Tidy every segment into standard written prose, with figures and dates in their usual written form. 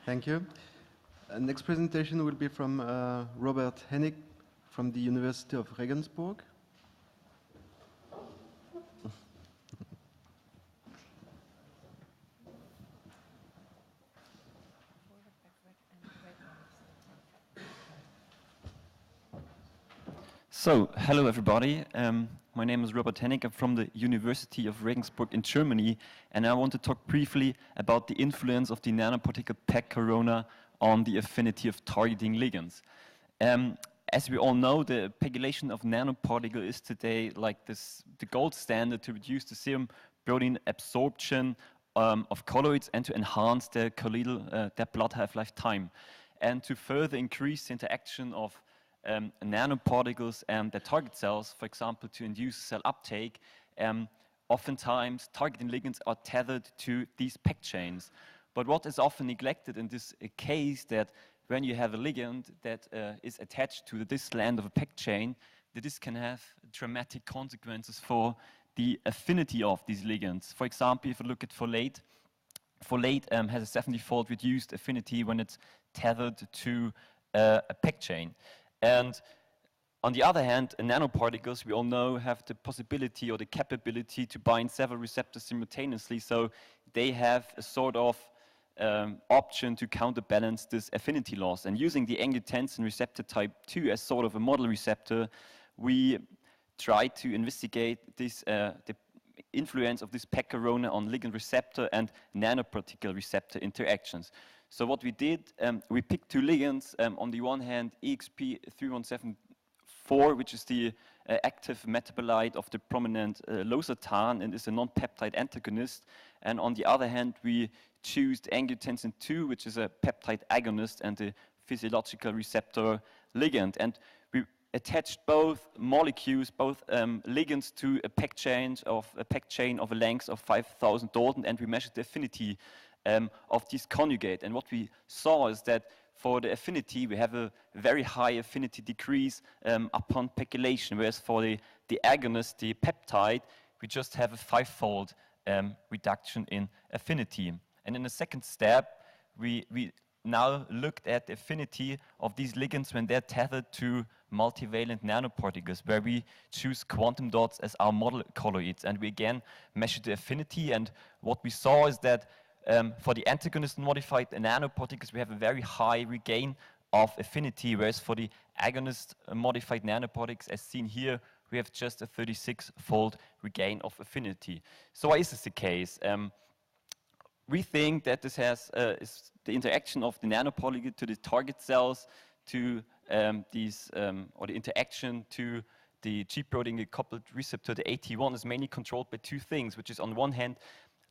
Thank you. Next presentation will be from Robert Hennig from the University of Regensburg. So, hello everybody. My name is Robert Hennig. I'm from the University of Regensburg in Germany, and I want to talk briefly about the influence of the nanoparticle packed corona on the affinity of targeting ligands. As we all know, the pegylation of nanoparticle is today like the gold standard to reduce the serum protein absorption of colloids and to enhance their colloidal, their blood half-life time, and to further increase the interaction of nanoparticles and their target cells, for example, to induce cell uptake. Oftentimes, targeting ligands are tethered to these PEG chains. But what is often neglected in this case, that when you have a ligand that is attached to the distal end of a PEG chain, that this can have dramatic consequences for the affinity of these ligands. For example, if you look at folate, folate has a 70-fold reduced affinity when it's tethered to a PEG chain. And on the other hand, nanoparticles, we all know, have the possibility or the capability to bind several receptors simultaneously, so they have a sort of option to counterbalance this affinity loss. And using the angiotensin receptor type 2 as sort of a model receptor, we try to investigate this, the influence of this PEG corona on ligand receptor and nanoparticle receptor interactions. So what we did, we picked two ligands. On the one hand, EXP3174, which is the active metabolite of the prominent losartan and is a non-peptide antagonist. And on the other hand, we choose angiotensin 2, which is a peptide agonist and a physiological receptor ligand. And we attached both molecules, both ligands, to a PEG chain of a length of 5,000 Dalton, and we measured the affinity of this conjugate. And what we saw is that for the affinity, we have a very high affinity decrease upon pegylation, whereas for the agonist, the peptide, we just have a 5-fold reduction in affinity. And in the second step, we now looked at the affinity of these ligands when they're tethered to multivalent nanoparticles, where we choose quantum dots as our model colloids. And we again measured the affinity, and what we saw is that for the antagonist-modified nanoparticles, we have a very high regain of affinity, whereas for the agonist-modified nanoparticles, as seen here, we have just a 36-fold regain of affinity. So why is this the case? We think that this has is the interaction of the nanoparticle to the target cells, to or the interaction to the G-protein coupled receptor, the AT1, is mainly controlled by two things, which is on one hand,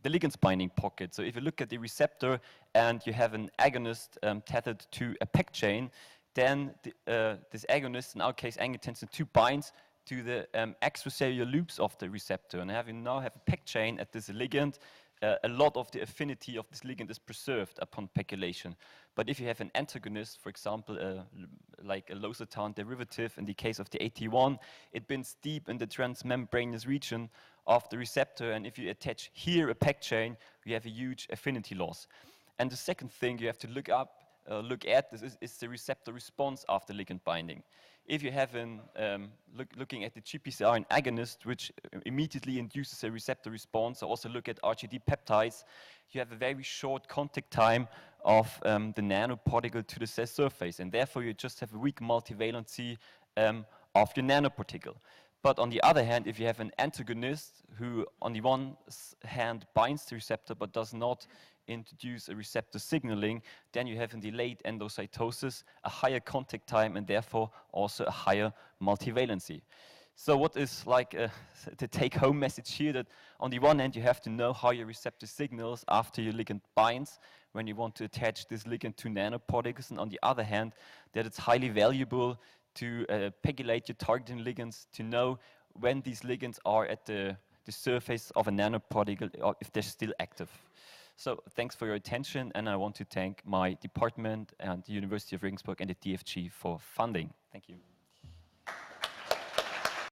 the ligand's binding pocket. So if you look at the receptor and you have an agonist tethered to a PEG chain, then this agonist, in our case angiotensin 2, binds to the extracellular loops of the receptor. And now have a PEG chain at this ligand, a lot of the affinity of this ligand is preserved upon pegylation. But if you have an antagonist, for example, like a losartan derivative, in the case of the AT1, it binds deep in the transmembranous region of the receptor, and if you attach here a PEG chain, you have a huge affinity loss. And the second thing you have to look at is the receptor response after ligand binding. If you have looking at the GPCR an agonist, which immediately induces a receptor response, or also look at RGD peptides, you have a very short contact time of the nanoparticle to the cell surface, and therefore you just have a weak multivalency of your nanoparticle. But on the other hand, if you have an antagonist who on the one hand binds the receptor but does not introduce a receptor signaling, then you have in delayed endocytosis a higher contact time and therefore also a higher multivalency. So what is like the take-home message here, that on the one hand you have to know how your receptor signals after your ligand binds when you want to attach this ligand to nanoparticles, and on the other hand that it's highly valuable to pegylate your targeting ligands to know when these ligands are at the surface of a nanoparticle or if they're still active. So thanks for your attention, and I want to thank my department and the University of Regensburg and the DFG for funding. Thank you.